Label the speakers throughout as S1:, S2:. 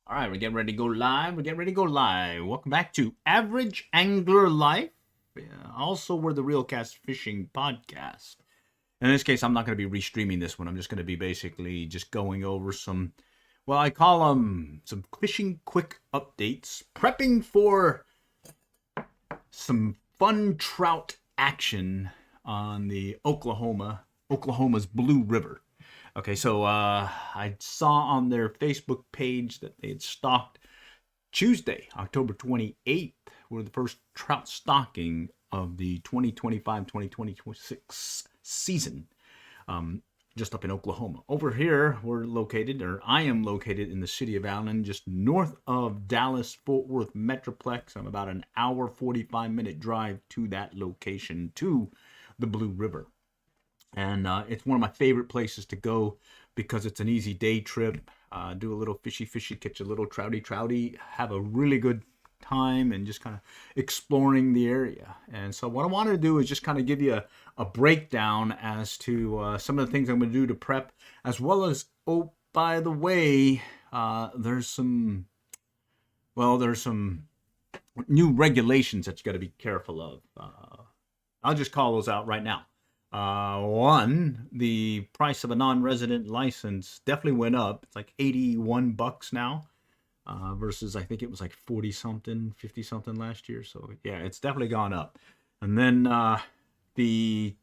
S1: All right, we're getting ready to go live. Welcome back to Average Angler Life. Also, we're the Real Cast Fishing Podcast. In this case, I'm not going to be restreaming this one. I'm just going to be basically just going over some, well, I call them some fishing quick updates, prepping for some fun trout action on the Oklahoma's Blue River. Okay, so I saw on their Facebook page that they had stocked Tuesday, October 28th, were the first trout stocking of the 2025-2026 season, just up in Oklahoma. Over here, I am located in the city of Allen, just north of Dallas-Fort Worth Metroplex. I'm about an hour, 45-minute drive to that location, to the Blue River. And it's one of my favorite places to go because it's an easy day trip. Do a little fishy, catch a little trouty, have a really good time and just kind of exploring the area. And so what I wanted to do is just kind of give you a breakdown as to some of the things I'm going to do to prep, as well as, oh, by the way, there's some new regulations that you got to be careful of. I'll just call those out right now. One, the price of a non-resident license definitely went up. It's like $81 now, versus I think it was like 40 something, 50 something last year. So yeah, it's definitely gone up. And then the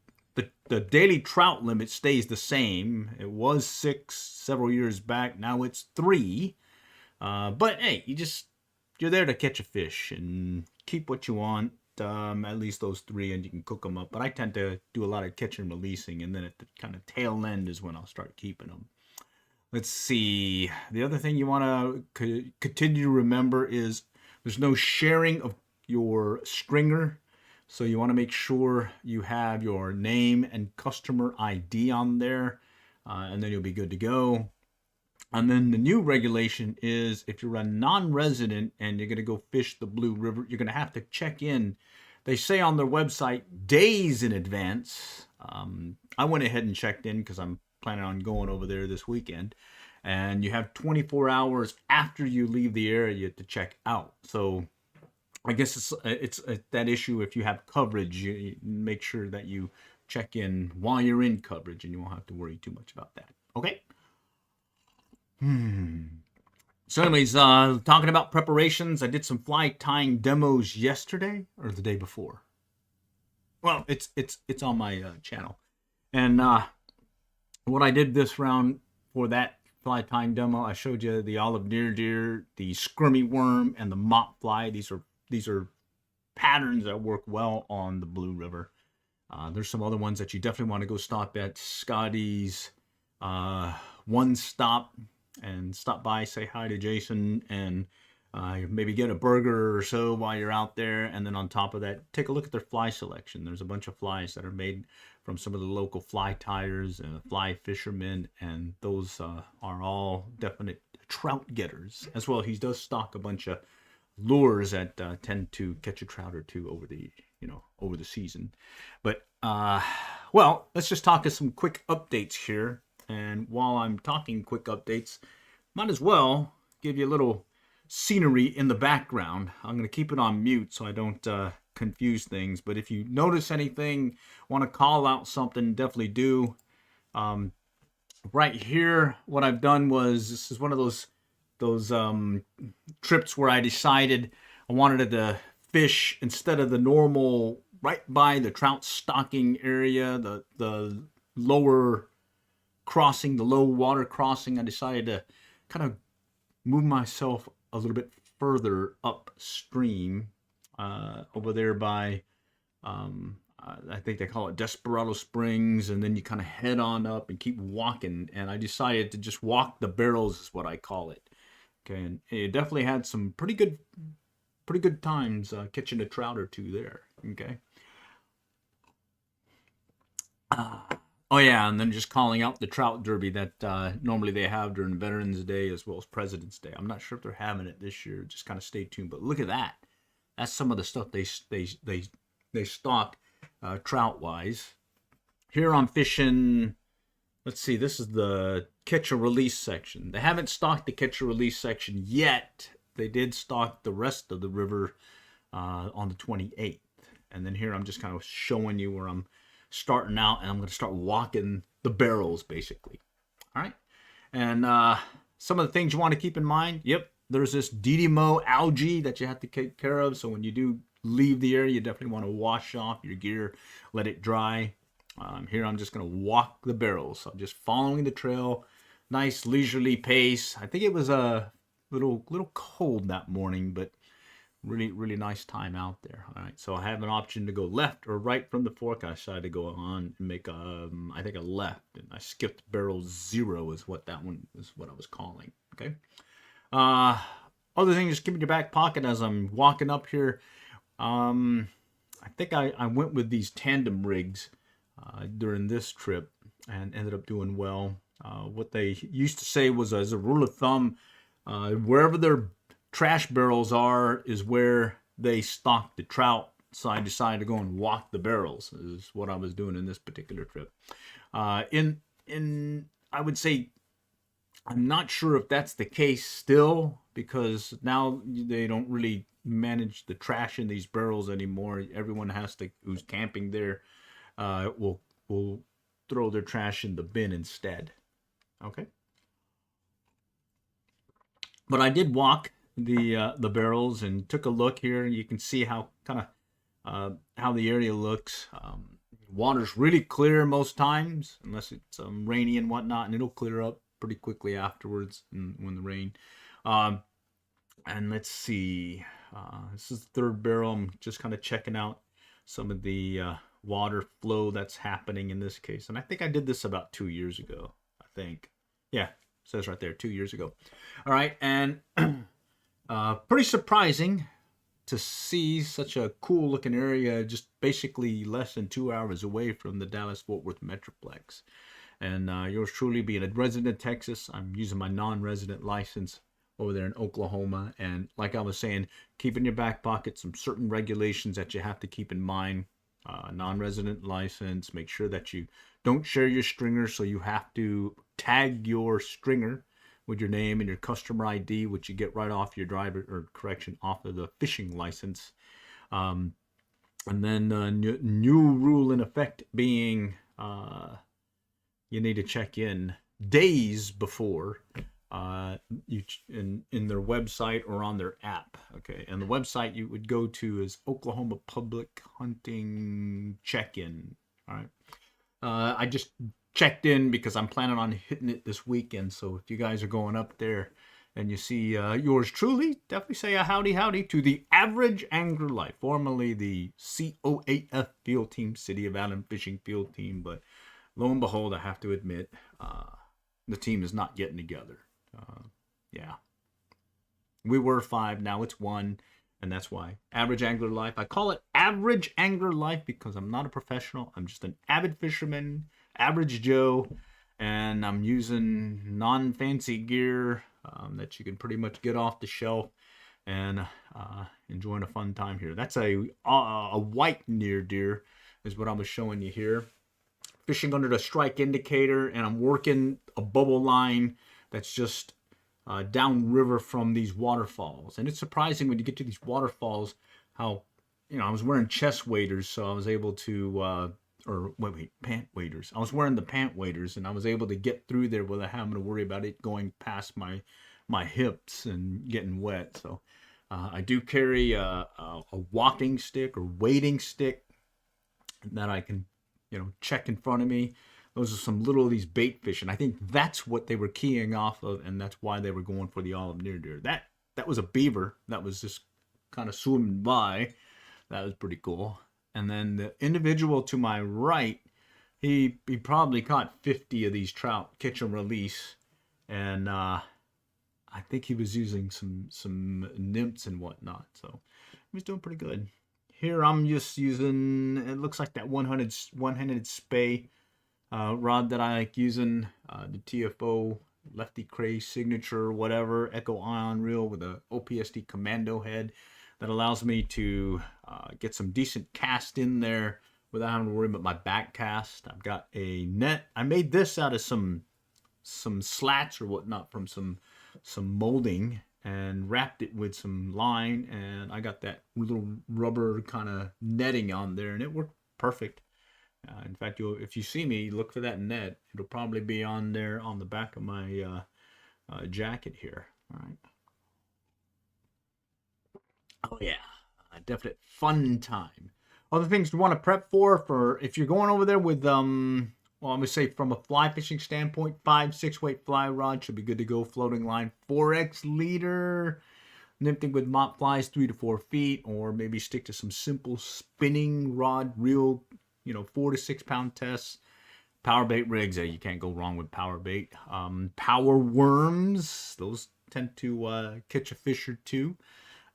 S1: daily trout limit stays the same. It was 6 several years back. Now it's 3. But hey, you're there to catch a fish and keep what you want. At least those 3, and you can cook them up. But I tend to do a lot of catching and releasing, and then at the kind of tail end is when I'll start keeping them. Let's see. The other thing you want to continue to remember is there's no sharing of your stringer. So you want to make sure you have your name and customer ID on there, and then you'll be good to go. And then the new regulation is if you're a non-resident and you're going to go fish the Blue River, you're going to have to check in. They say on their website days in advance. I went ahead and checked in because I'm planning on going over there this weekend. And you have 24 hours after you leave the area to check out. So I guess it's that issue. If you have coverage, you make sure that you check in while you're in coverage, and you won't have to worry too much about that. Okay? So anyways, talking about preparations, I did some fly tying demos yesterday or the day before. Well, it's on my channel. And what I did this round for that fly tying demo, I showed you the olive deer, the squirmy worm, and the mop fly. These are patterns that work well on the Blue River. There's some other ones that you definitely want to go stop at. Scotty's One Stop, and stop by, say hi to Jason, and maybe get a burger or so while you're out there. And then on top of that, take a look at their fly selection. There's a bunch of flies that are made from some of the local fly tyers and fly fishermen, and those are all definite trout getters. As well, he does stock a bunch of lures that tend to catch a trout or two over the season. But well, let's just talk some quick updates here. And while I'm talking quick updates, might as well give you a little scenery in the background. I'm going to keep it on mute so I don't confuse things. But if you notice anything, want to call out something, definitely do. Right here, what I've done was, this is one of those trips where I decided I wanted to fish instead of the normal right by the trout stocking area, the lower crossing, the low water crossing. I decided to kind of move myself a little bit further upstream, over there by I think they call it Desperado Springs, and then you kind of head on up and keep walking. And I decided to just walk the barrels, is what I call it. Okay, and it definitely had some pretty good times catching a trout or two there. Okay. Oh yeah, and then just calling out the trout derby that normally they have during Veterans Day as well as President's Day. I'm not sure if they're having it this year. Just kind of stay tuned. But look at that. That's some of the stuff they stock trout wise. Here I'm fishing let's see, this is the catch and release section. They haven't stocked the catch and release section yet. They did stock the rest of the river on the 28th. And then here I'm just kind of showing you where I'm starting out, and I'm going to start walking the barrels basically. All right. And some of the things you want to keep in mind. Yep. There's this DDMO algae that you have to take care of. So when you do leave the area, you definitely want to wash off your gear, let it dry. Here I'm just going to walk the barrels. So I'm just following the trail, nice leisurely pace. I think it was a little cold that morning, but really nice time out there. All right, so I have an option to go left or right from the fork. I decided to go on and make I think a left, and I skipped barrel 0 is what that one is, what I was calling. Okay. Other thing, just keep in your back pocket as I'm walking up here. I think I went with these tandem rigs during this trip and ended up doing well. What they used to say was, as a rule of thumb, wherever their trash barrels are is where they stock the trout. So I decided to go and walk the barrels, is what I was doing in this particular trip. I would say, I'm not sure if that's the case still, because now they don't really manage the trash in these barrels anymore. Everyone has to, who's camping there, will throw their trash in the bin instead. Okay. But I did walk the barrels and took a look here, and you can see how kind of how the area looks. Water's really clear most times, unless it's rainy and whatnot, and it'll clear up pretty quickly afterwards when the rain. And let's see, this is the third barrel. I'm just kind of checking out some of the water flow that's happening in this case, and I think I did this about 2 years ago. I think, yeah, it says right there 2 years ago. All right, and pretty surprising to see such a cool looking area just basically less than 2 hours away from the Dallas-Fort Worth Metroplex. And yours truly, being a resident of Texas, I'm using my non-resident license over there in Oklahoma. And like I was saying, keep in your back pocket some certain regulations that you have to keep in mind. Non-resident license, make sure that you don't share your stringer, so you have to tag your stringer with your name and your customer ID, which you get right off your driver, or correction, off of the fishing license. And then new rule in effect being you need to check in days before in their website or on their app. Okay, and the website you would go to is Oklahoma Public Hunting Check-in. All right, I just checked in because I'm planning on hitting it this weekend. So if you guys are going up there and you see yours truly, definitely say a howdy to the Average Angler Life, formerly the COAF Field Team, City of Allen Fishing Field Team, but lo and behold, I have to admit, the team is not getting together. Yeah. We were 5, now it's 1, and that's why. Average Angler Life. I call it Average Angler Life because I'm not a professional. I'm just an avid fisherman, average Joe, and I'm using non-fancy gear that you can pretty much get off the shelf, and enjoying a fun time here. That's a white near deer is what I was showing you here. Fishing under the strike indicator, and I'm working a bubble line that's just downriver from these waterfalls. And it's surprising when you get to these waterfalls how, I was wearing chest waders, so I was able to, pant waders. I was wearing the pant waders, and I was able to get through there without having to worry about it going past my hips and getting wet. So I do carry a walking stick or wading stick that I can check in front of me. Those are some little of these bait fish, and I think that's what they were keying off of, and that's why they were going for the olive near deer. That was a beaver that was just kind of swimming by. That was pretty cool. And then the individual to my right, he probably caught 50 of these trout, catch and release, and I think he was using some nymphs and whatnot, so he was doing pretty good. Here I'm just using, it looks like that one-handed spey rod that I like using, the TFO Lefty Cray signature, whatever, Echo Ion reel with a OPSD commando head that allows me to get some decent cast in there without having to worry about my back cast. I've got a net. I made this out of some slats or whatnot from some molding, and wrapped it with some line, and I got that little rubber kind of netting on there, and it worked perfect. In fact, if you see me, look for that net. It'll probably be on there on the back of my jacket here. All right. Oh yeah, a definite fun time. Other things you want to prep for if you're going over there with well, I'm gonna say from a fly fishing standpoint, 5-6 weight fly rod should be good to go. Floating line 4x leader. Nymphing with mop flies 3 to 4 feet, or maybe stick to some simple spinning rod, real, 4 to 6 pound tests. PowerBait rigs, you can't go wrong with PowerBait. Power worms, those tend to catch a fish or two.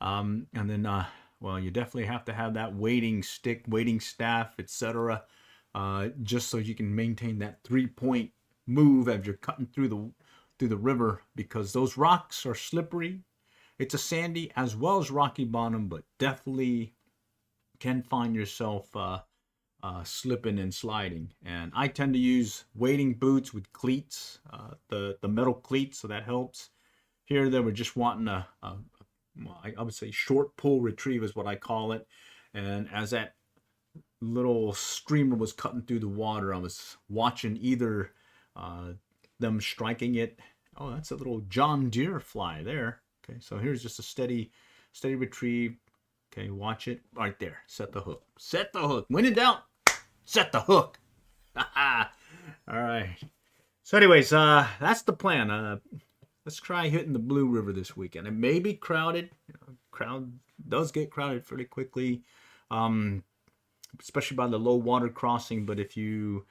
S1: And then, well, you definitely have to have that wading stick, wading staff, etc. Just so you can maintain that 3-point move as you're cutting through the river, because those rocks are slippery. It's a sandy as well as rocky bottom, but definitely can find yourself slipping and sliding. And I tend to use wading boots with cleats, the metal cleats, so that helps. Here they were just wanting well, I would say short pull retrieve is what I call it. And as that little streamer was cutting through the water, I was watching either them striking it. Oh, that's a little John Deere fly there. Okay, so here's just a steady retrieve. Okay, watch it right there. Set the hook. Set the hook. When in doubt, set the hook. All right. So anyways, that's the plan. Let's try hitting the Blue River this weekend. It may be crowded. Crowd does get crowded fairly quickly, especially by the low water crossing. But if you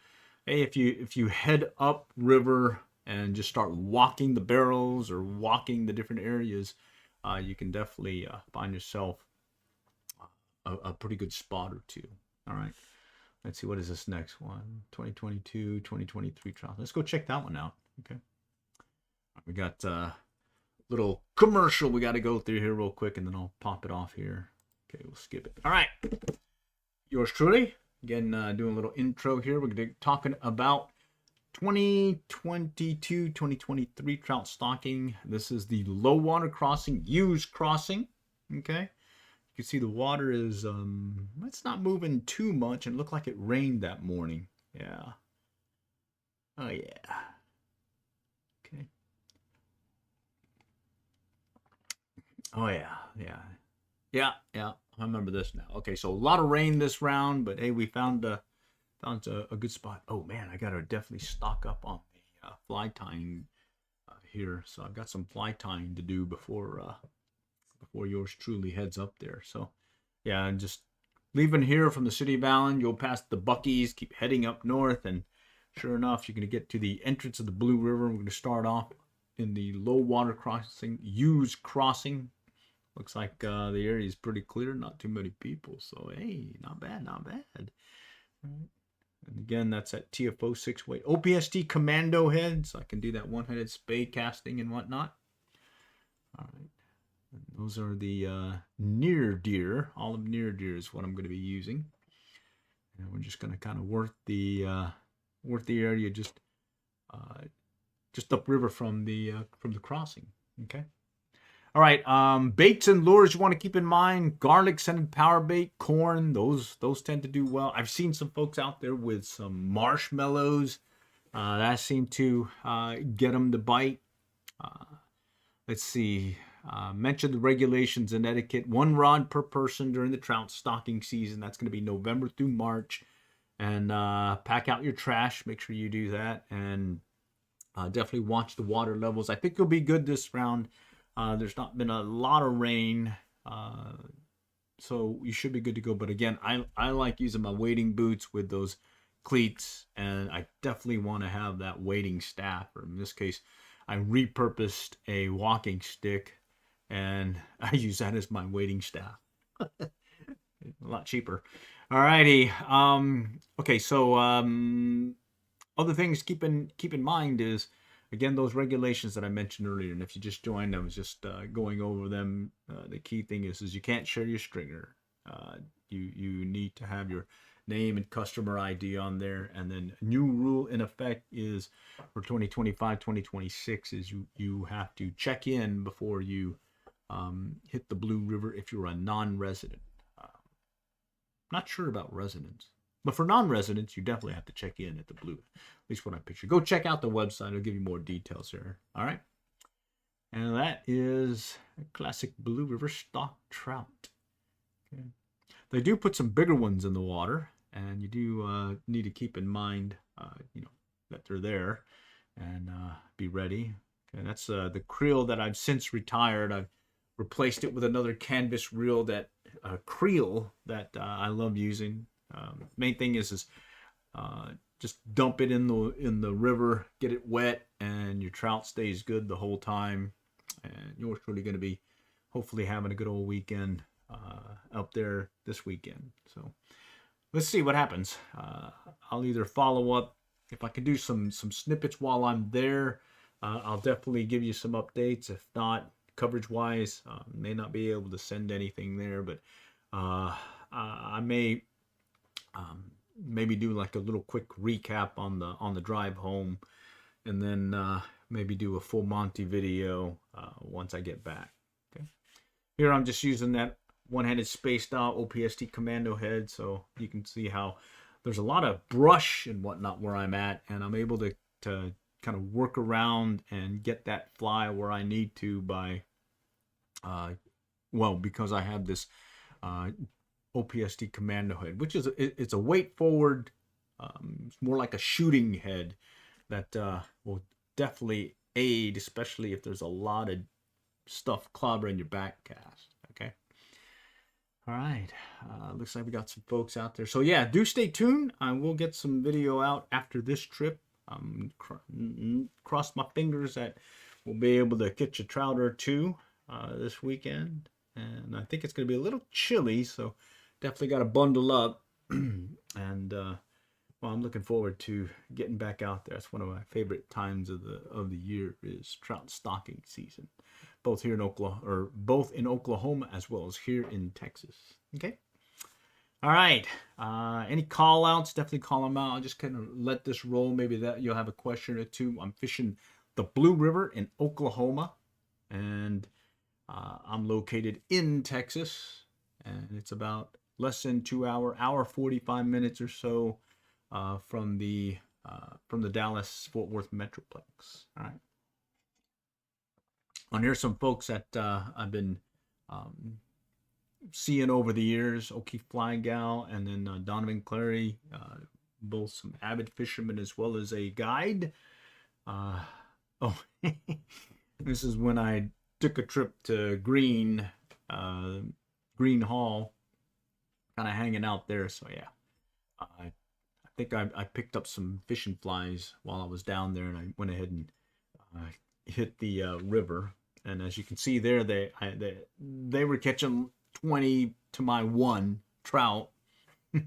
S1: head up river and just start walking the barrels or walking the different areas, you can definitely find yourself a pretty good spot or two. All right. Let's see, what is this next one? 2022, 2023 trial. Let's go check that one out. Okay. We got a little commercial we got to go through here real quick, and then I'll pop it off here. Okay, we'll skip it. All right. Yours truly. Again, doing a little intro here. We're going to be talking about 2022, 2023 trout stocking. This is the low water crossing, used crossing. Okay. You can see the water is, it's not moving too much, and it looked like it rained that morning. Yeah. Oh, yeah. Okay. Oh, yeah. Yeah. I remember this now. Okay, so a lot of rain this round, but hey, we found a good spot. Oh, man, I got to definitely stock up on the fly tying here. So I've got some fly tying to do before yours truly heads up there. So yeah, and just leaving here from the city of Allen, you'll pass the Buc-ee's, keep heading up north, and sure enough, you're going to get to the entrance of the Blue River. We're going to start off in the low water crossing, used crossing. Looks like the area is pretty clear, not too many people. So hey, not bad. All right. And again, that's at TFO 6 weight OPST commando head, so I can do that one-handed spey casting and whatnot. All right. Those are the near deer. Olive near deer is what I'm going to be using. And we're just going to kind of work the area just upriver from the crossing. Okay. All right. Baits and lures you want to keep in mind: garlic scented power bait, corn. Those tend to do well. I've seen some folks out there with some marshmallows. That seemed to get them to bite. Let's see. Mention the regulations and etiquette. 1 rod per person during the trout stocking season. That's going to be November through March. And pack out your trash. Make sure you do that. And definitely watch the water levels. I think you'll be good this round. There's not been a lot of rain. So you should be good to go. But again, I like using my wading boots with those cleats. And I definitely want to have that wading staff. Or in this case, I repurposed a walking stick, and I use that as my wading staff. A lot cheaper. Alrighty. Okay, so other things keep in mind is, again, those regulations that I mentioned earlier. And if you just joined, I was just going over them. The key thing is you can't share your stringer. You need to have your name and customer ID on there. And then a new rule in effect is for 2025, 2026 is you have to check in before you hit the Blue River if you're a non-resident. Not sure about residents, but for non-residents, you definitely have to check in at the Blue. At least what I picture. Go check out the website. I'll give you more details here. All right. And that is a classic Blue River stock trout. Okay. They do put some bigger ones in the water, and you do need to keep in mind, that they're there, and be ready. Okay, that's the creel that I've since retired. I've replaced it with another canvas reel creel that I love using. Main thing is just dump it in the river, get it wet, and your trout stays good the whole time. And you're truly going to be hopefully having a good old weekend up there this weekend. So let's see what happens. I'll either follow up if I can do some snippets while I'm there. I'll definitely give you some updates. If not, coverage wise, may not be able to send anything there, but I may maybe do like a little quick recap on the drive home, and then maybe do a full Monty video once I get back. Okay. Here I'm just using that One-Handed Spey style OPST commando head, so you can see how there's a lot of brush and whatnot where I'm at, and I'm able to kind of work around and get that fly where I need to by because I have this OPST commando head, which is it's a weight forward, it's more like a shooting head that will definitely aid, especially if there's a lot of stuff clobbering your back cast. Okay. All right. Looks like we got some folks out there. So yeah, do stay tuned. I will get some video out after this trip. Cross my fingers that we'll be able to catch a trout or two this weekend. And I think it's going to be a little chilly, so definitely got to bundle up. And I'm looking forward to getting back out there. It's one of my favorite times of the year is trout stocking season, both here in Oklahoma as well as here in Texas. Okay. All right. Any call outs? Definitely call them out. I'll just kind of let this roll. Maybe that you'll have a question or two. I'm fishing the Blue River in Oklahoma, and I'm located in Texas, and it's about less than 2 hour 45 minutes or so from the Dallas-Fort Worth Metroplex. All right. And here's some folks that I've been seeing over the years. O'Keefe Fly Gal and then Donovan Clary, both some avid fishermen as well as a guide. This is when I took a trip to Green Hall, kind of hanging out there. So yeah, I think I picked up some fishing flies while I was down there, and I went ahead and hit the river. And as you can see there, they were catching 20 to my 1 trout. All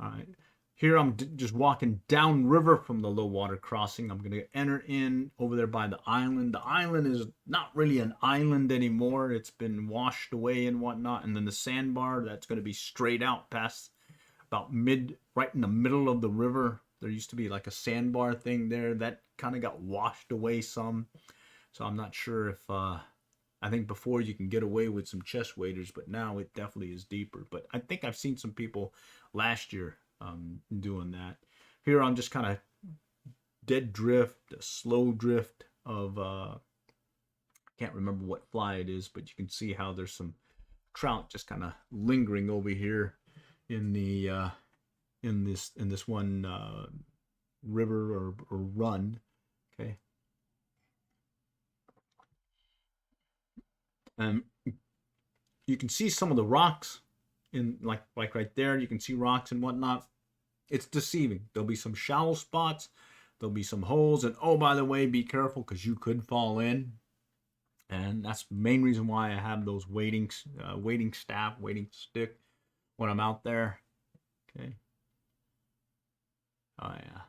S1: right. Here I'm just walking downriver from the low water crossing. I'm going to enter in over there by the island. The island is not really an island anymore. It's been washed away and whatnot. And then the sandbar, that's going to be straight out past about right in the middle of the river. There used to be like a sandbar thing there. That kind of got washed away some. So I'm not sure if, I think before you can get away with some chest waders, but now it definitely is deeper. But I think I've seen some people last year doing that. Here I'm just kind of dead drift, a slow drift of, I can't remember what fly it is, but you can see how there's some trout just kind of lingering over here in the, in this one river or run. Okay. You can see some of the rocks in like right there. You can see rocks and whatnot. It's deceiving. There'll be some shallow spots. There'll be some holes. And oh, by the way, be careful because you could fall in. And that's the main reason why I have those wading staff, wading stick when I'm out there. Okay. Oh yeah,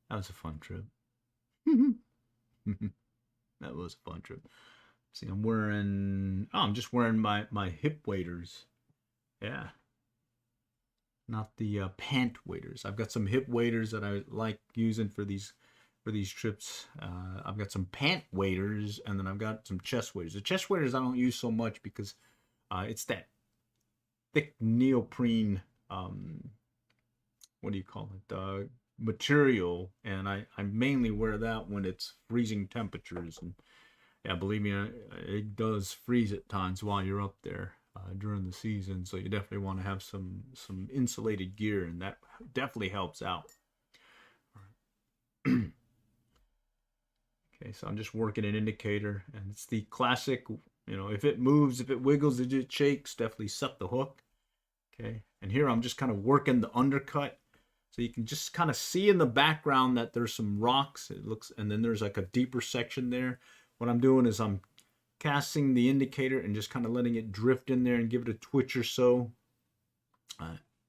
S1: that was a fun trip. That was a fun trip. See, I'm just wearing my hip waders. Yeah. not the pant waders. I've got some hip waders that I like using for these trips. I've got some pant waders, and then I've got some chest waders. The chest waders I don't use so much because it's that thick neoprene, what do you call it, material, and I mainly wear that when it's freezing temperatures. And yeah, believe me, it does freeze at times while you're up there during the season, so you definitely want to have some insulated gear, and that definitely helps out. Okay, so I'm just working an indicator, and it's the classic, you know, if it moves, if it wiggles, if it shakes, definitely set the hook. Okay, and here I'm just kind of working the undercut, so you can just kind of see in the background that there's some rocks. It looks, and then there's like a deeper section there. What I'm doing is I'm casting the indicator and just kind of letting it drift in there and give it a twitch or so.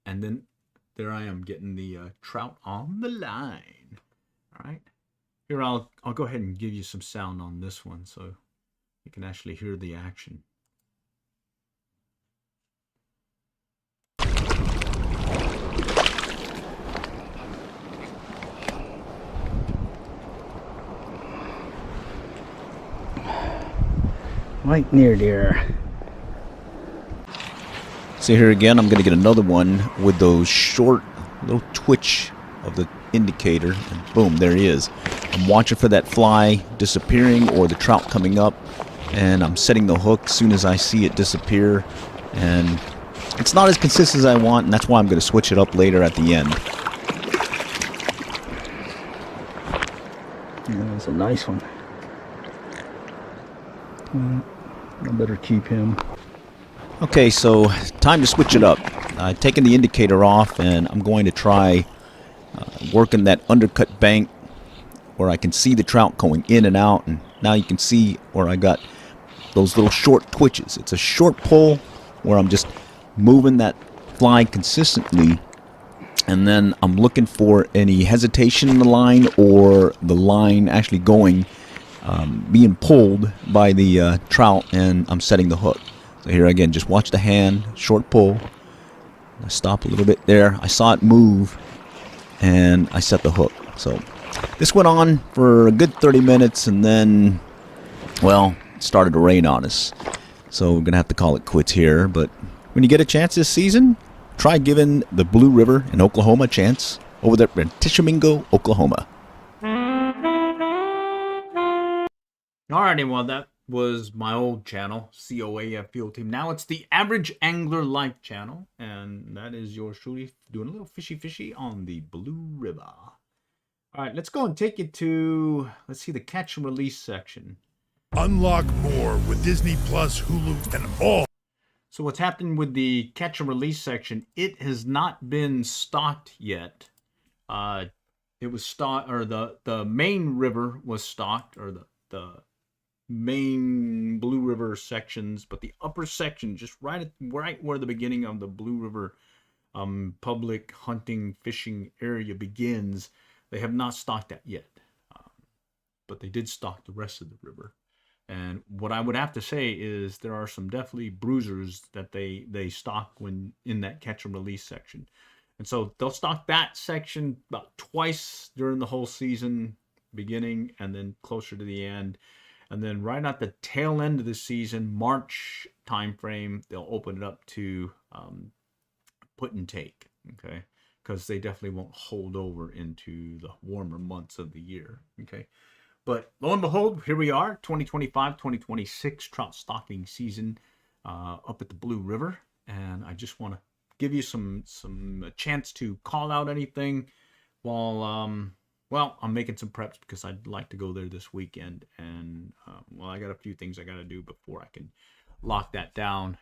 S1: And then there I am getting the trout on the line. All right. Here, I'll go ahead and give you some sound on this one so you can actually hear the action.
S2: Right near there.
S3: So here again, I'm going to get another one with those short little twitch of the indicator, and boom, there he is. I'm watching for that fly disappearing or the trout coming up, and I'm setting the hook as soon as I see it disappear. And it's not as consistent as I want, and that's why I'm going to switch it up later at the end.
S2: Yeah, that's a nice one. I better keep him.
S3: Okay, so time to switch it up. I've taken the indicator off, and I'm going to try working that undercut bank where I can see the trout going in and out. And now you can see where I got those little short twitches. It's a short pull where I'm just moving that fly consistently, and then I'm looking for any hesitation in the line or the line actually going, being pulled by the trout, and I'm setting the hook. So here again, just watch the hand, short pull. I stop a little bit there. I saw it move, and I set the hook. So this went on for a good 30 minutes, and then, well, it started to rain on us. So we're going to have to call it quits here. But when you get a chance this season, try giving the Blue River in Oklahoma a chance over there in Tishomingo, Oklahoma.
S1: Alrighty, well, that was my old channel, COAF Field Team. Now it's the Average Angler Life channel, and that is your Shooty doing a little fishy on the Blue River. Alright, let's go and take you to, let's see, the catch and release section.
S4: Unlock more with Disney Plus, Hulu, and all.
S1: So what's happened with the catch and release section, it has not been stocked yet. It was stocked, or the main river was stocked, or the main Blue River sections, but the upper section, just right where the beginning of the Blue River public hunting fishing area begins, they have not stocked that yet, but they did stock the rest of the river. And what I would have to say is there are some definitely bruisers that they stock when in that catch and release section, and so they'll stock that section about twice during the whole season beginning, and then closer to the end. And then right at the tail end of the season, March timeframe, they'll open it up to put and take, okay? Because they definitely won't hold over into the warmer months of the year, okay? But lo and behold, here we are, 2025-2026 trout stocking season up at the Blue River. And I just want to give you a chance to call out anything while well, I'm making some preps because I'd like to go there this weekend, and well, I got a few things I got to do before I can lock that down,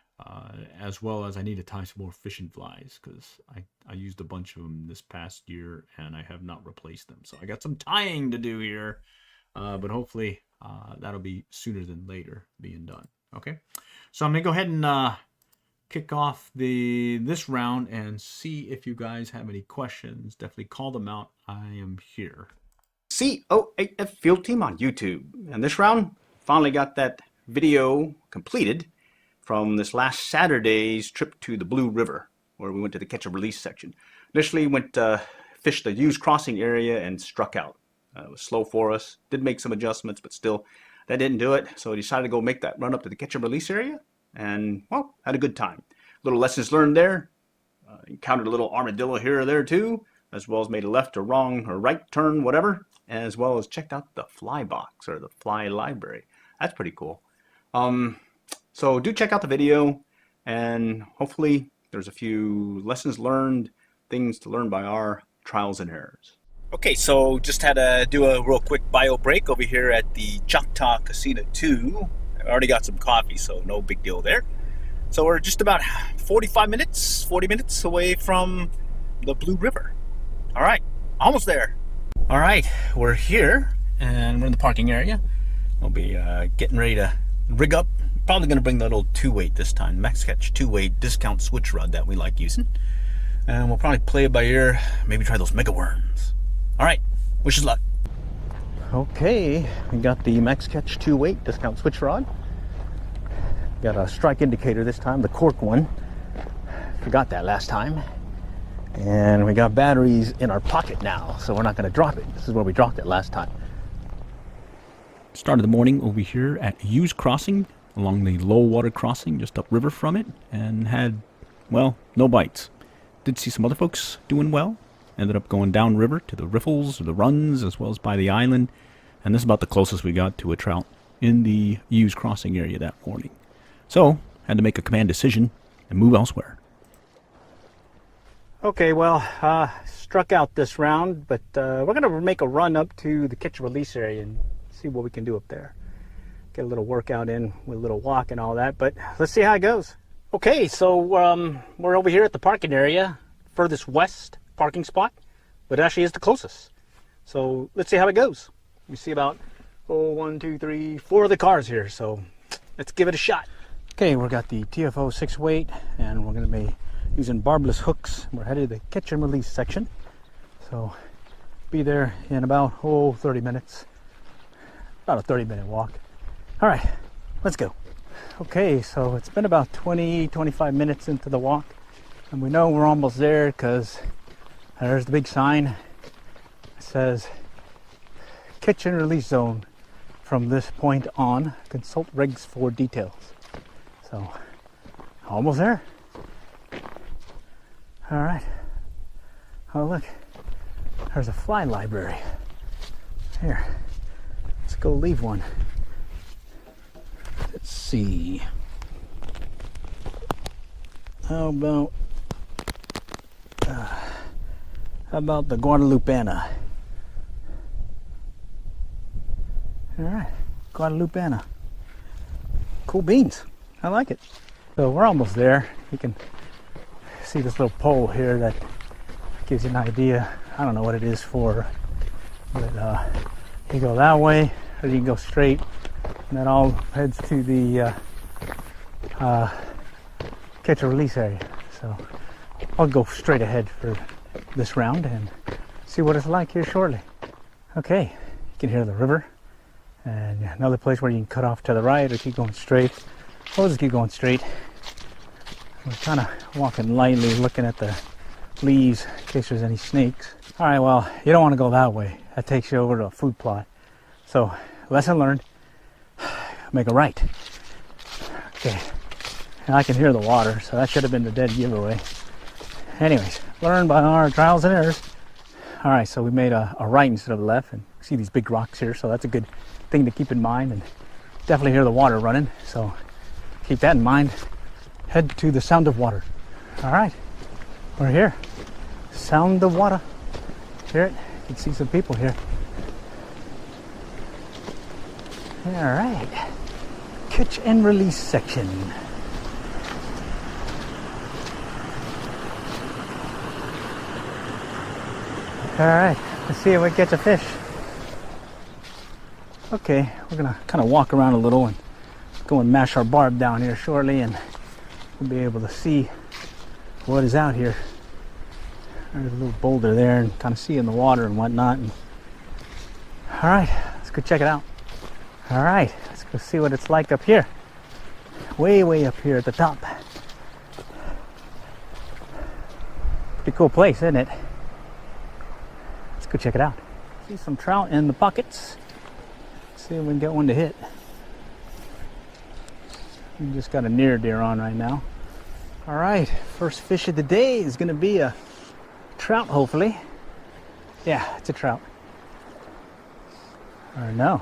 S1: as well as I need to tie some more fishing flies because I used a bunch of them this past year and I have not replaced them. So I got some tying to do here, but hopefully that'll be sooner than later being done. Okay, so I'm gonna go ahead and kick off this round and see if you guys have any questions. Definitely call them out. I am here.
S2: COAF Field Team on YouTube. And this round, finally got that video completed from this last Saturday's trip to the Blue River. where we went to the catch and release section. Initially went fished the used crossing area and struck out. It was slow for us. Did make some adjustments, but still that didn't do it. So I decided to go make that run up to the catch and release area, and well, had a good time. Little lessons learned there. Encountered a little armadillo here or there too, as well as made a left or wrong or right turn, whatever, as well as checked out the fly box or the fly library. That's pretty cool. So do check out the video, and hopefully there's a few lessons learned, things to learn by our trials and errors.
S3: Okay, so just had to do a real quick bio break over here at the Choctaw Casino 2. I already got some coffee, so no big deal there. So we're just about 40 minutes away from the Blue River. All right, almost there. All right, we're here, and we're in the parking area. We'll be getting ready to rig up. Probably going to bring the little 2-weight this time, Max Catch 2-weight discount switch rod that we like using. And we'll probably play it by ear, maybe try those mega worms. All right, wish us luck. Okay, we got the Max Catch 2-weight discount switch rod. Got a strike indicator this time, the cork one. Forgot that last time. And we got batteries in our pocket now, so we're not going to drop it. This is where we dropped it last time. Started the morning over here at Hughes Crossing, along the low water crossing just upriver from it, and had, well, no bites. Did see some other folks doing well. Ended up going downriver to the riffles or the runs, as well as by the island. And this is about the closest we got to a trout in the Hughes Crossing area that morning. So, had to make a command decision and move elsewhere. Okay, well, struck out this round, but we're going to make a run up to the catch and release area and see what we can do up there. Get a little workout in with a little walk and all that, but let's see how it goes. Okay, so we're over here at the parking area, furthest west parking spot, but it actually is the closest. So let's see how it goes. We see about 4 of the cars here, so let's give it a shot. Okay, we've got the TFO 6-weight, and we're going to be using barbless hooks. We're headed to the catch and release section, so be there in about 30 minutes. About a 30-minute walk. All right, let's go. Okay, so it's been about 20-25 minutes into the walk, and we know we're almost there because there's the big sign. It says catch and release zone from this point on. Consult regs for details. So almost there. All right. Oh, look, there's a fly library. Here, let's go leave one. Let's see. How about the Guadalupeana? All right, Guadalupeana. Cool beans. I like it. So we're almost there. You can see this little pole here that gives you an idea. I don't know what it is for, but you go that way, or you can go straight, and that all heads to the catch and release area. So I'll go straight ahead for this round and see what it's like here shortly. Okay, you can hear the river, and another place where you can cut off to the right or keep going straight. We'll just keep going straight. We're kind of walking lightly, looking at the leaves in case there's any snakes. All right, well, you don't want to go that way. That takes you over to a food plot. So, lesson learned, make a right. Okay, and I can hear the water, so that should have been the dead giveaway. Anyways, learned by our trials and errors. All right, so we made a right instead of a left, and see these big rocks here, so that's a good thing to keep in mind, and definitely hear the water running, so keep that in mind. Head to the sound of water. All right, we're here. Sound of water. Hear it? You can see some people here. All right, catch and release section. All right, let's see if we catch a fish. Okay, we're gonna kind of walk around a little and go and mash our barb down here shortly, and we'll be able to see what is out here. There's a little boulder there, and kind of see in the water and whatnot. And all right, let's go check it out. All right, let's go see what it's like up here. Way up here at the top.
S5: Pretty cool place, isn't it? Let's go check it out. See some trout in the pockets. See if we can get one to hit. We just got a near deer on right now. All right, first fish of the day is gonna be a trout, hopefully. Yeah, it's a trout. Or no,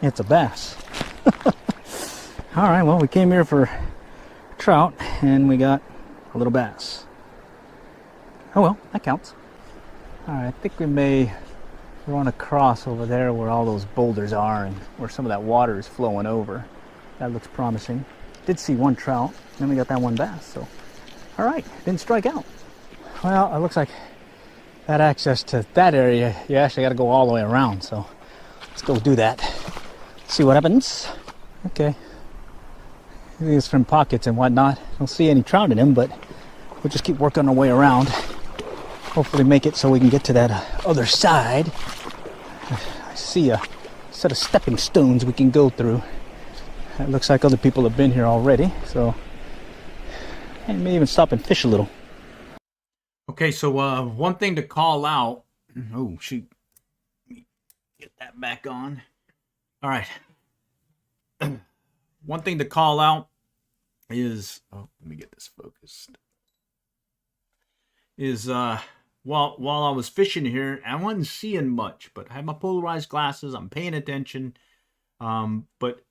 S5: it's a bass. All right, well, we came here for trout and we got a little bass. Oh well, that counts. All right, I think we're on a cross over there where all those boulders are and where some of that water is flowing over. That looks promising. Did see one trout, then we got that one bass, so. All right, didn't strike out. Well, it looks like that access to that area, you actually gotta go all the way around, so let's go do that. See what happens. Okay. These from pockets and whatnot. Don't see any trout in them, but we'll just keep working our way around. Hopefully make it so we can get to that other side. I see a set of stepping stones we can go through. It looks like other people have been here already, so I may even stop and fish a little.
S1: Okay, so one thing to call out. Oh, shoot. Let me get that back on. All right. One thing to call out is, oh, let me get this focused. Is while I was fishing here, I wasn't seeing much, but I had my polarized glasses. I'm paying attention, but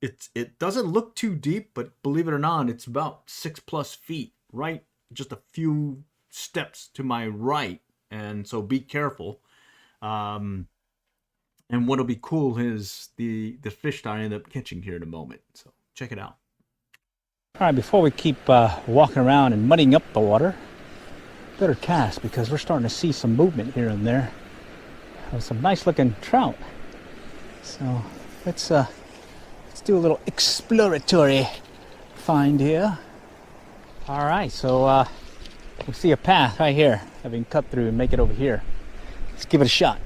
S1: it doesn't look too deep. But believe it or not, it's about 6+ feet, right? Just a few steps to my right, and so be careful. And what'll be cool is the fish that I end up catching here in a moment. So check it out.
S5: All right, before we keep walking around and muddying up the water, better cast because we're starting to see some movement here and there. Some nice looking trout. So let's do a little exploratory find here. All right, so we see a path right here that we can cut through and make it over here. Let's give it a shot.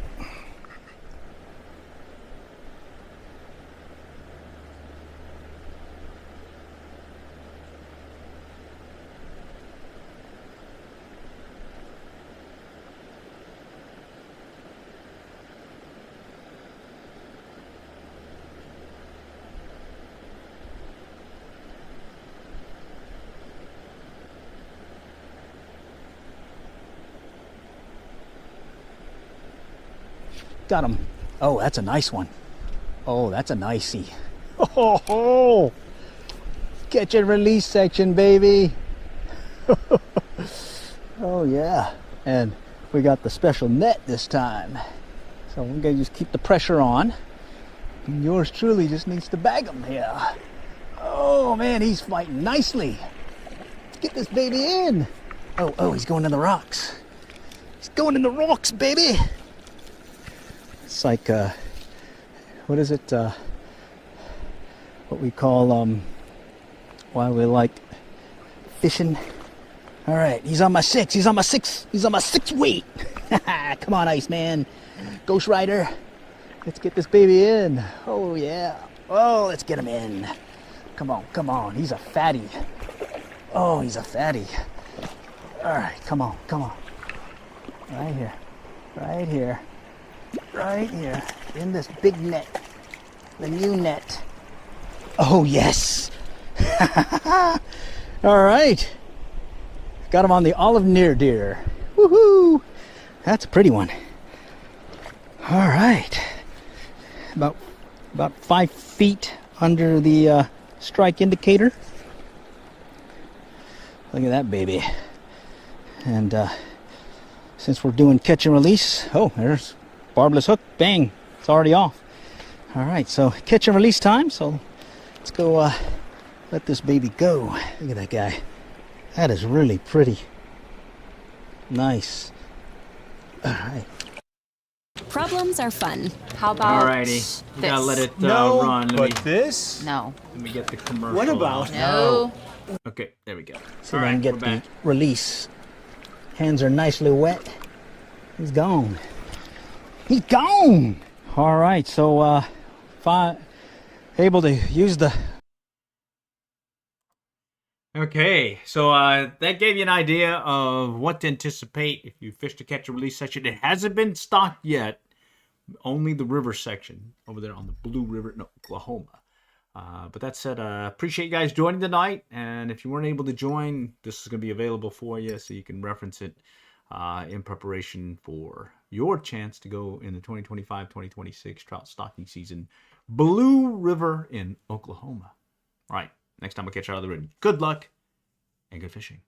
S5: Got him. Oh, that's a nice one. Oh, that's a nicey. Oh, catch and release section, baby. Oh yeah, and we got the special net this time, so we're gonna just keep the pressure on. And yours truly just needs to bag him here. Oh man, he's fighting nicely. Let's get this baby in. Oh, he's going in the rocks. He's going in the rocks, baby. It's like, what is it, what we call, why we like fishing. All right, he's on my six weight. Come on, Iceman, Ghost Rider. Let's get this baby in. Oh, yeah. Oh, let's get him in. Come on, he's a fatty. Oh, he's a fatty. All right, come on. Right here. Right here, in this big net, the new net. Oh, yes. All right. Got him on the olive near deer. Woohoo. That's a pretty one. All right. About 5 feet under the strike indicator. Look at that baby. And since we're doing catch and release, oh, there's barbless hook, bang, it's already off. All right, so catch and release time. So let's go let this baby go. Look at that guy. That is really pretty. Nice. All right.
S6: Problems are fun. How about
S1: Alrighty,
S6: this?
S1: you gotta let it
S7: No,
S1: run.
S7: but this?
S6: No.
S1: Let me get the commercial.
S7: What about?
S6: No.
S1: Okay, there we go.
S5: So
S1: All
S5: then
S1: right,
S5: get
S1: we're
S5: the
S1: back.
S5: release. Hands are nicely wet. He's gone. He's gone. All right, so able to use the.
S1: Okay, so that gave you an idea of what to anticipate if you fish the catch and release section. It hasn't been stocked yet. Only the river section over there on the Blue River in Oklahoma. But that said, appreciate you guys joining tonight. And if you weren't able to join, this is going to be available for you so you can reference it in preparation for your chance to go in the 2025-2026 trout stocking season. Blue River in Oklahoma. All right, next time we'll catch you out of the river. Good luck and good fishing.